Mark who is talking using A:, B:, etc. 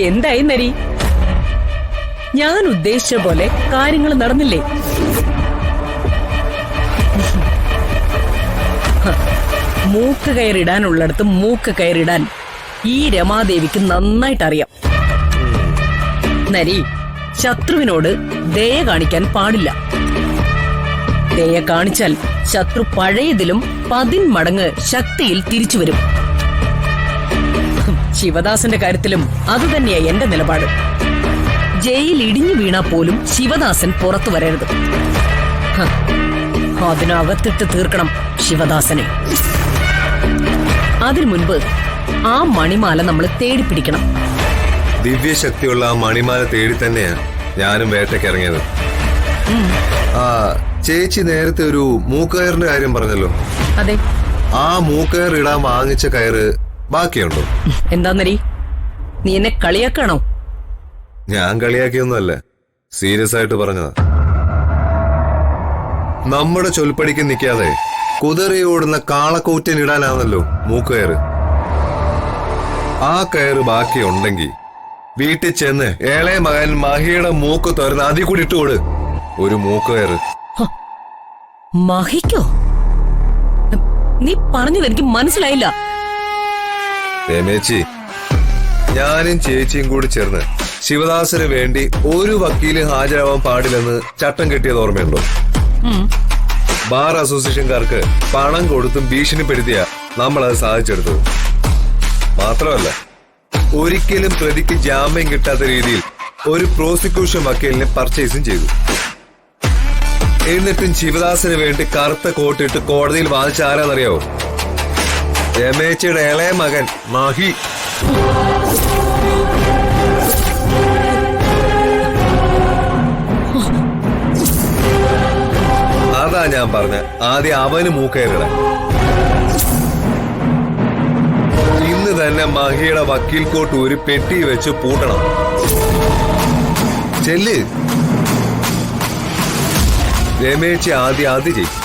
A: എന്തായി നരി? ഞാൻ ഉദ്ദേശിച്ച പോലെ കാര്യങ്ങൾ നടന്നില്ലേ? മൂക്ക് കയറിടാനുള്ളിടത്ത് മൂക്ക് കയറിടാൻ ഈ രമാദേവിക്ക് നന്നായിട്ടറിയാം. നരി, ശത്രുവിനോട് ദയ കാണിക്കാൻ പാടില്ല. ദയ കാണിച്ചാൽ ശത്രു പഴയതിലും 10 മടങ്ങ് ശക്തിയിൽ തിരിച്ചു വരും. ശിവദാസന്റെ കാര്യത്തിലും അതുതന്നെയാ എന്റെ നിലപാട്. ജയിൽ ഇടിഞ്ഞു വീണാ പോലും ശിവദാസൻ പുറത്തു വരരുത്. അതിനകത്തിട്ട് തീർക്കണം ശിവദാസനെ. അതിനു മുൻപ് ആ മണിമാല നമ്മൾ തേടിപ്പിടിക്കണം.
B: ദിവ്യശക്തിയുള്ള ആ മണിമാല തേടി തന്നെയാ ഞാനും വേട്ടയ്ക്ക് ഇറങ്ങിയത്. ആ ചേച്ചി നേരത്തെ ഒരു മൂക്കയറിന്റെ കാര്യം പറഞ്ഞല്ലോ.
A: അതെ.
B: ആ മൂക്കയർ ഇടാൻ വാങ്ങിച്ച കയറ് ബാക്കിയുണ്ടോ?
A: എന്താന്നരി, നീ എന്നെ കളിയാക്കാണോ?
B: ഞാൻ കളിയാക്കിയൊന്നുമല്ല, സീരിയസ് ആയിട്ട് പറഞ്ഞതാ. നമ്മുടെ ചൊൽപ്പടിക്ക് നിൽക്കാതെ കുതിറി ഓടുന്ന കാളക്കൂറ്റനിടാനാണല്ലോ മൂക്കയറ്. ആ കയറ് ബാക്കിയുണ്ടെങ്കിൽ വീട്ടിൽ ചെന്ന് ഏളയ മകൻ മഹിയുടെ മൂക്ക് തുറന്ന് അതിൽ കൂടി ഇട്ടുകൊട് ഒരു മൂക്കയറ്.
A: മഹിക്കോ? നീ പറഞ്ഞത് എനിക്ക് മനസ്സിലായില്ല.
B: രമേച്ചി, ഞാനും ചേച്ചിയും കൂടി ചേർന്ന് ശിവദാസന് വേണ്ടി ഒരു വക്കീല് ഹാജരാവാൻ പാടില്ലെന്ന് ചട്ടം കെട്ടിയത് ഓർമ്മയുണ്ടോ? ബാർ അസോസിയേഷൻകാർക്ക് പണം കൊടുത്തും ഭീഷണിപ്പെടുത്തിയ നമ്മളത് സാധിച്ചെടുത്തത്. മാത്രമല്ല, ഒരിക്കലും പ്രതിക്ക് ജാമ്യം കിട്ടാത്ത രീതിയിൽ ഒരു പ്രോസിക്യൂഷൻ വക്കീലിനെ പർച്ചേസും ചെയ്തു. എന്നിട്ടും ശിവദാസന് വേണ്ടി കറുത്ത കോട്ടിട്ട് കോടതിയിൽ വാദിച്ച ആരാന്നറിയാവോ? രമേച്ചയുടെ ഇളയ മകൻ മഹി. അതാ ഞാൻ പറഞ്ഞ ആദ്യം അവന് മൂക്കയറിടാൻ. ഇന്ന് തന്നെ മഹിയുടെ വക്കീൽ കോട്ട് ഒരു പെട്ടി വെച്ച് പൂട്ടണം. ചെല്ല്. രമേശ് ആദ്യം അത് ചെയ്യും.